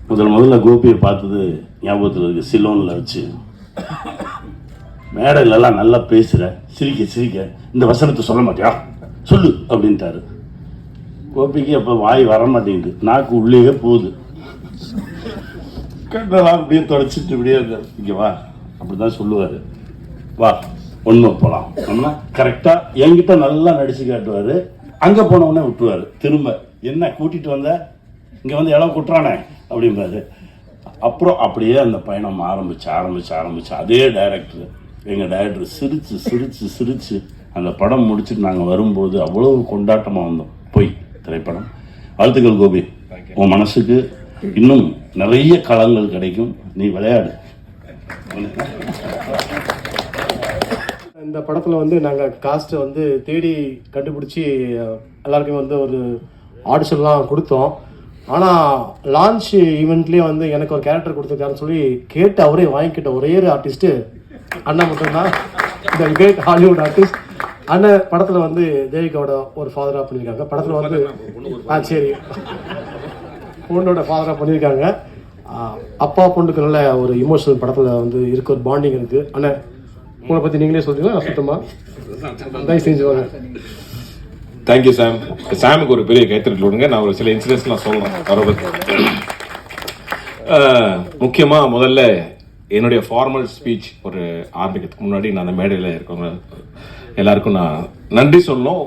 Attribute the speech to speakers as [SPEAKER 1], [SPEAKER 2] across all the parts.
[SPEAKER 1] முதல்ல கோபியை பார்த்தது ஞாபகத்தில் இருக்குது. சிலோனில் வச்சு மேடையிலலாம் நல்லா பேசுகிற, சிரிக்க இந்த வசனத்தை சொல்ல மாட்டியா, சொல்லு அப்படின்ட்டாரு. கோபிக்கு அப்போ வாய் வர மாட்டேங்குது, நாக்கு உள்ளே போகுது. கண்டெல்லாம் அப்படியே தொடச்சிட்டு இப்படியே இருந்தார். இங்கே வா, அப்படி தான் சொல்லுவார். வா ஒன்று போகலாம் நம்ம கரெக்டாக என்கிட்ட நல்லா நடிச்சு காட்டுவார். அங்கே போனவுடனே விட்டுருவார். திரும்ப என்ன கூட்டிகிட்டு வந்த, இங்கே வந்து இடம் குட்டுறானே அப்படின்பாரு. அப்புறம் அப்படியே அந்த பயணம் ஆரம்பிச்சு அதே டைரக்டர், எங்கள் டைரக்டர் சிரித்து அந்த படம் முடிச்சுட்டு நாங்கள் வரும்போது அவ்வளவு கொண்டாட்டமாக வந்தோம். போய் திரைப்படம். வாழ்த்துக்கள் கோபி, உன் மனசுக்கு இன்னும் நிறைய களங்கள் கிடைக்கும், நீ விளையாடு.
[SPEAKER 2] இந்த படத்தில் வந்து நாங்கள் காஸ்ட்டை வந்து தேடி கண்டுபிடிச்சி எல்லாருக்கும் வந்து ஒரு ஆடிஷன்லாம் கொடுத்தோம். ஆனால் லான்ச் ஈவெண்ட்லேயே வந்து எனக்கு ஒரு கேரக்டர் கொடுத்துருக்காருன்னு சொல்லி கேட்டு அவரே வாங்கிக்கிட்ட ஒரே ஒரு ஆர்டிஸ்ட்டு அண்ணன் மட்டும்தான். இந்த கிரேட் ஹாலிவுட் ஆர்டிஸ்ட் அண்ணன் படத்தில் வந்து தேவிகாவோட ஒரு ஃபாதராக பண்ணியிருக்காங்க. படத்தில் வந்து சரி பொண்ணோட ஃபாதராக பண்ணியிருக்காங்க. அப்பா பொண்ணுக்கு நல்ல ஒரு இமோஷனல் படத்தில் வந்து இருக்க ஒரு பாண்டிங் இருக்குது. அண்ணன் உங்களை பற்றி நீங்களே சொல்றீங்களா? சுத்தமாக தயவு செஞ்சுவாங்க.
[SPEAKER 3] தேங்க்யூ சாம். சாமுக்கு ஒரு பெரிய கைத்தறி விடுங்க. நான் ஒரு சில இன்சிடென்ட்ஸ்லாம் சொல்கிறேன் வரதுக்கு. முக்கியமாக முதல்ல என்னுடைய ஃபார்மல் ஸ்பீச் ஒரு ஆரம்பிக்கிறதுக்கு முன்னாடி நான் அந்த மேடையில் இருக்கவங்க எல்லாருக்கும் நான் நன்றி சொல்லணும்.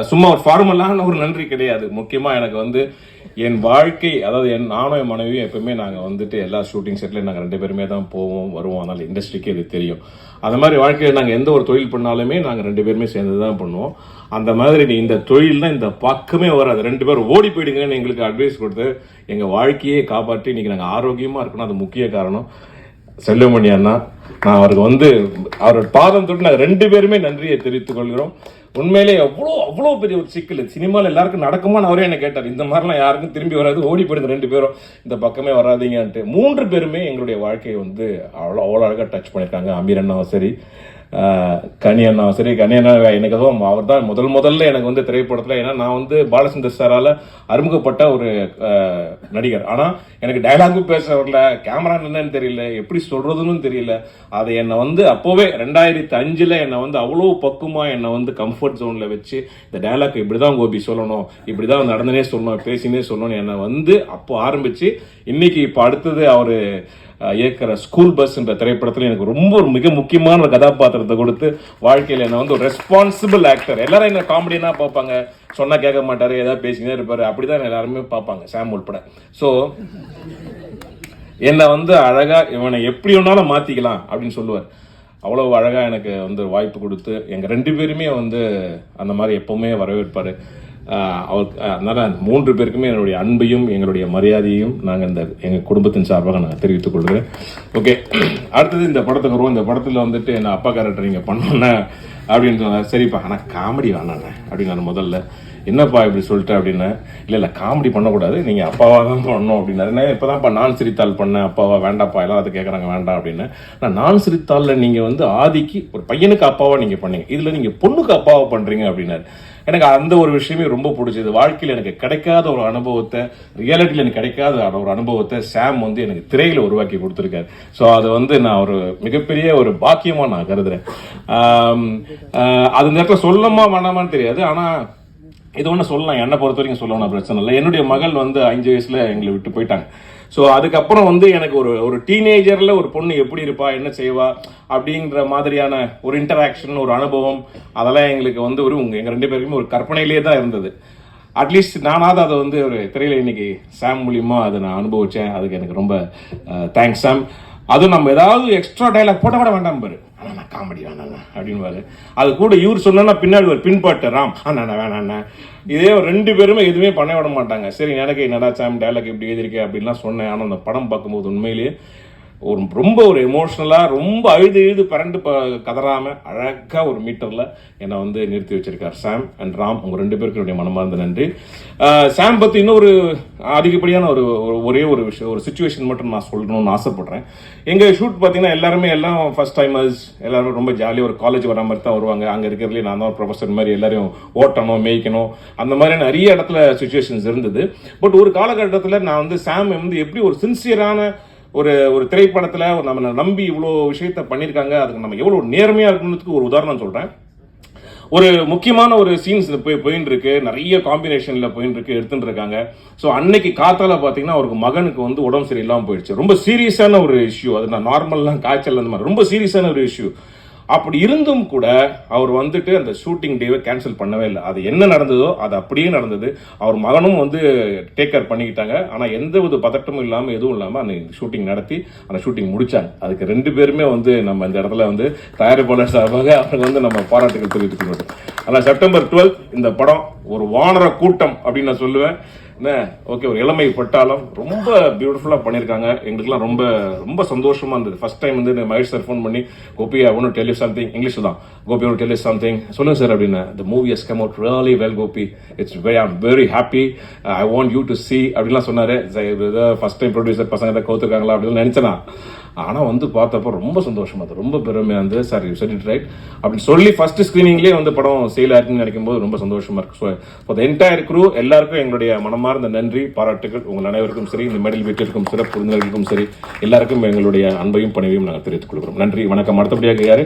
[SPEAKER 3] சும்மா ஒரு ஃபார்மலான ஒரு நன்றி கிடையாது. முக்கியமாக எனக்கு வந்து என் வாழ்க்கை, அதாவது நானும் என் மனைவியும் எப்பவுமே நாங்கள் வந்துட்டு எல்லா ஷூட்டிங் செட்லையும் நாங்கள் 2 பேருமே தான் போவோம் வருவோம். அதனால் இண்டஸ்ட்ரிக்கே இது தெரியும். அந்த மாதிரி வாழ்க்கையில் நாங்கள் எந்த ஒரு தொழில் பண்ணாலுமே நாங்கள் 2 பேருமே சேர்ந்து தான் பண்ணுவோம். அந்த மாதிரி இந்த தொழில்னா இந்த பக்கமே வராது. 2 பேரும் ஓடி போயிடுங்கன்னு எங்களுக்கு அட்வைஸ் கொடுத்து எங்கள் வாழ்க்கையே காப்பாற்றி இன்றைக்கி நாங்கள் ஆரோக்கியமாக இருக்கணும். அது முக்கிய காரணம் செல்வமணி அண்ணா. நான் அவருக்கு வந்து அவரோட பாதம் தொட்டு நாங்கள் 2 பேருமே நன்றியை தெரிவித்துக் கொள்கிறோம். உண்மையிலே அவ்வளோ பெரிய ஒரு சிக்கல் சினிமாவில் எல்லாருக்கும் நடக்குமான்னு அவரே என்ன கேட்டார். இந்த மாதிரிலாம் யாருக்கும் திரும்பி வராது, ஓடி போயிடுங்க 2 பேரும், இந்த பக்கமே வராதிங்கன்ட்டு. 3 பேருமே எங்களுடைய வாழ்க்கையை வந்து அவ்வளோ அழகாக டச் பண்ணியிருக்காங்க. அமீர் அண்ணாவும் சரி, கனி அண்ணாவும் சரி. கனி அண்ணா எனக்கு அதுவும் அவர் தான் முதல்ல எனக்கு வந்து திரைப்படத்தில், ஏன்னா நான் வந்து பாலச்சந்தர் சாரால் அறிமுகப்பட்ட ஒரு நடிகர். ஆனால் எனக்கு டைலாகும் பேச வரல, கேமரா என்னன்னு தெரியல, எப்படி சொல்றதுன்னு தெரியல. அதை என்னை வந்து அப்போவே 2005 என்னை வந்து அவ்வளோ பக்குவமாக என்னை வந்து கம்ஃபர்ட் ஜோனில் வச்சு இந்த டைலாக் இப்படி தான் கோபி சொல்லணும், இப்படி தான் நடந்தனே சொல்லணும், பேசினே சொல்லணும் என்னை வந்து அப்போ ஆரம்பித்து இன்னைக்கு இப்போ அடுத்தது அவர் இயக்கிற ஸ்கூல் பஸ் என்ற திரைப்படத்தில் எனக்கு ரொம்ப ஒரு மிக முக்கியமான ஒரு கதாபாத்திரத்தை கொடுத்து வாழ்க்கையில் என்னை வந்து ஒரு ரெஸ்பான்சிபிள் ஆக்டர். எல்லாரும் என்ன காமெடினா பார்ப்பாங்க, சொன்னால் கேட்க மாட்டார், ஏதாவது பேசினே இருப்பார், அப்படிதான் எல்லாருமே பார்ப்பாங்க, சாம் உட்பட. ஸோ என்னை வந்து அழகாக இவனை எப்படி வேணாலும் மாற்றிக்கலாம் அப்படின்னு சொல்லுவார். அவ்வளோ அழகாக எனக்கு வந்து வாய்ப்பு கொடுத்து எங்கள் 2 பேருமே வந்து அந்த மாதிரி எப்போவுமே வரவேற்பார். அதனால் 3 பேருக்குமே என்னுடைய அன்பையும் எங்களுடைய மரியாதையும் நாங்கள் எங்கள் குடும்பத்தின் சார்பாக நான் தெரிவித்துக் கொள்கிறேன். ஓகே, அடுத்தது இந்த படத்துக்கு வருவோம். இந்த படத்தில் வந்துட்டு என்ன அப்பா கேரக்டர் நீங்கள் பண்ணோன்னே அப்படின்னு சொன்னார். சரிப்பா, ஆனால் காமெடி வேணாண்ணே அப்படின்னு நான் முதல்ல. என்னப்பா இப்படி சொல்லிட்டு அப்படின்னா, இல்லை காமெடி பண்ணக்கூடாது, நீங்கள் அப்பாவாக தான் பண்ணணும் அப்படின்னாரு. இப்போ தான்ப்பா நான் சிரித்தாள் பண்ணேன், அப்பாவா வேண்டாப்பா, எல்லாம் அதை கேட்குறாங்க வேண்டாம் அப்படின்னு. நான் சிரித்தாளில் நீங்கள் வந்து ஆதிக்கு ஒரு பையனுக்கு அப்பாவாக நீங்கள் பண்ணீங்க, இதில் நீங்கள் பொண்ணுக்கு அப்பாவை பண்ணுறீங்க அப்படின்னாரு. எனக்கு அந்த ஒரு விஷயமே ரொம்ப பிடிச்சது. வாழ்க்கையில் எனக்கு கிடைக்காத ஒரு அனுபவத்தை, ரியாலிட்டியில் எனக்கு கிடைக்காத ஒரு அனுபவத்தை சாம் வந்து எனக்கு திரையில் உருவாக்கி கொடுத்துருக்காரு. ஸோ அதை வந்து நான் ஒரு மிகப்பெரிய ஒரு பாக்கியமாக நான் கருதுறேன். அது நேரத்தில் சொல்லமா வேணாமான்னு தெரியாது, ஆனால் இது ஒன்று சொல்லலாம், என்னை பொறுத்த வரைக்கும் சொல்லணும், பிரச்சனை இல்லை. என்னுடைய மகள் வந்து 5 வயசுல எங்களை விட்டு போயிட்டாங்க. ஸோ அதுக்கப்புறம் வந்து எனக்கு ஒரு டீனேஜரில் ஒரு பொண்ணு எப்படி இருப்பா, என்ன செய்வா அப்படிங்கிற மாதிரியான ஒரு இன்டராக்ஷன், ஒரு அனுபவம், அதெல்லாம் எங்களுக்கு வந்து எங்கள் 2 பேருக்குமே ஒரு கற்பனையிலே தான் இருந்தது. அட்லீஸ்ட் நானாவது அதை வந்து ஒரு திரையில் இன்னைக்கு சாம் மூலியமாக அதை நான் அனுபவித்தேன். அதுக்கு எனக்கு ரொம்ப தேங்க்ஸ் சாம். அதுவும் நம்ம ஏதாவது எக்ஸ்ட்ரா டைலாக் போட்ட கூட வேண்டாம் பாரு, அண்ணா காமெடி வேணாண்ணா அப்படின்னு. அது கூட இவர் சொன்னா பின்னாடி ஒரு பின்பாட்டு ராம் அண்ணா வேணாண்ணா. இதே 2 பேருமே எதுவுமே பண்ண விட மாட்டாங்க. சரி எனக்கு என்னடா சாம் டைலாக் இப்படி எழுதியிருக்கேன் அப்படின்லாம் சொன்னேன். ஆனால் அந்த படம் பார்க்கும்போது உண்மையிலேயே ரொம்ப ஒரு எமோஷ்னலாக ரொம்ப அழுது பரண்டு கதறாம அழகாக ஒரு மீட்டரில் என்னை வந்து நிறுத்தி வச்சிருக்கார் சாம் அண்ட் ராம். உங்கள் 2 பேருக்கு என்னுடைய மனமார்ந்த நன்றி. சாம் பற்றி இன்னொரு அதிகப்படியான ஒரே ஒரு விஷயம், ஒரு சுச்சுவேஷன் மட்டும் நான் சொல்லணும்னு ஆசைப்படுறேன். எங்கள் ஷூட் பார்த்தீங்கன்னா எல்லாம் ஃபர்ஸ்ட் டைமர்ஸ், எல்லாரும் ரொம்ப ஜாலியாக ஒரு காலேஜ் வர மாதிரி தான் வருவாங்க. அங்கே இருக்கிறதுலே நான் தான் ஒரு ப்ரொஃபஸர் மாதிரி எல்லாரையும் ஓட்டணும், மேய்க்கணும், அந்த மாதிரி நிறைய இடத்துல சுச்சுவேஷன்ஸ் இருந்தது. பட் ஒரு காலகட்டத்தில் நான் வந்து சாம் வந்து எப்படி ஒரு சின்சியரான ஒரு திரைப்படத்தில் நம்ம நம்பி இவ்வளோ விஷயத்த பண்ணியிருக்காங்க, அதுக்கு நம்ம எவ்வளோ நேர்மையாக இருக்கணுன்றதுக்கு ஒரு உதாரணம் சொல்கிறேன். ஒரு முக்கியமான ஒரு சீன்ஸ் போயின்னு இருக்கு, நிறைய காம்பினேஷனில் போயின்னு இருக்கு, எடுத்துட்டு இருக்காங்க. ஸோ அன்னைக்கு காத்தால பார்த்தீங்கன்னா அவருக்கு மகனுக்கு வந்து உடம்பு சரியில்லாமல் போயிடுச்சு. ரொம்ப சீரியஸான ஒரு இஷ்யூ, அது நான் நார்மல்லாம் காய்ச்சல் அந்த மாதிரி ரொம்ப சீரியஸான ஒரு இஷ்யூ. அப்படி இருந்தும் கூட அவர் வந்துட்டு அந்த ஷூட்டிங் டேவை கேன்சல் பண்ணவே இல்லை. அது என்ன நடந்ததோ அது அப்படியே நடந்தது. அவர் மகனும் வந்து டேக் கேர் பண்ணிக்கிட்டாங்க. ஆனால் எந்த ஒரு பதட்டமும் இல்லாமல் எதுவும் இல்லாமல் அந்த ஷூட்டிங் நடத்தி அந்த ஷூட்டிங் முடிச்சாங்க. அதுக்கு 2 பேருமே வந்து நம்ம இந்த இடத்துல வந்து தயாரிப்பாளர் சார்பாக அவருக்கு வந்து நம்ம பாராட்டுகள் தெரிவித்துக்கணும். ஆனால் செப்டம்பர் 12 இந்த படம் ஒரு வானர கூட்டம் அப்படின்னு நான் சொல்லுவேன். என்ன ஓகே, ஒரு இளமை பட்டாலும் ரொம்ப பியூட்டிஃபுல்லாக பண்ணியிருக்காங்க. எங்களுக்குலாம் ரொம்ப ரொம்ப சந்தோஷமாக இருந்தது. ஃபர்ஸ்ட் டைம் வந்து மகேஷ் சார் ஃபோன் பண்ணி, Gopi I want to tell you something, English தான், Gopi I want to tell you something, சொல்லுங்க சார் அப்படின்னு. The movie has come out really well Gopi, I am very happy, I want you to see அப்படின்லாம் சொன்னார். First time producer பசங்க தான் கவுத்துருக்காங்களா அப்படின்னு நினச்சேனா. ஆனால் வந்து பார்த்தப்போ ரொம்ப சந்தோஷமா இருந்தது, ரொம்ப பெருமையாக இருந்தது. Sir you said it right அப்படின்னு சொல்லி ஃபர்ஸ்ட் ஸ்க்ரீனிங்லேயே வந்து படம் சேல் ஆயிருக்குன்னு நினைக்கும் போது ரொம்ப சந்தோஷமா இருக்கு. So for the entire crew எல்லாருக்கும் எங்களுடைய மனமார்ந்த நன்றி, பாராட்டுகள். உங்கள் அனைவருக்கும் சரி, இந்த மெடல் வீட்டிற்கும் சிறப்பு விருந்தினர்களுக்கும் சரி, எல்லாருக்கும் எங்களுடைய அன்பையும் பணிவையும் நாங்கள் தெரிவித்துக் கொள்கிறோம். நன்றி, வணக்கம். அடுத்தபடியாக யாரு?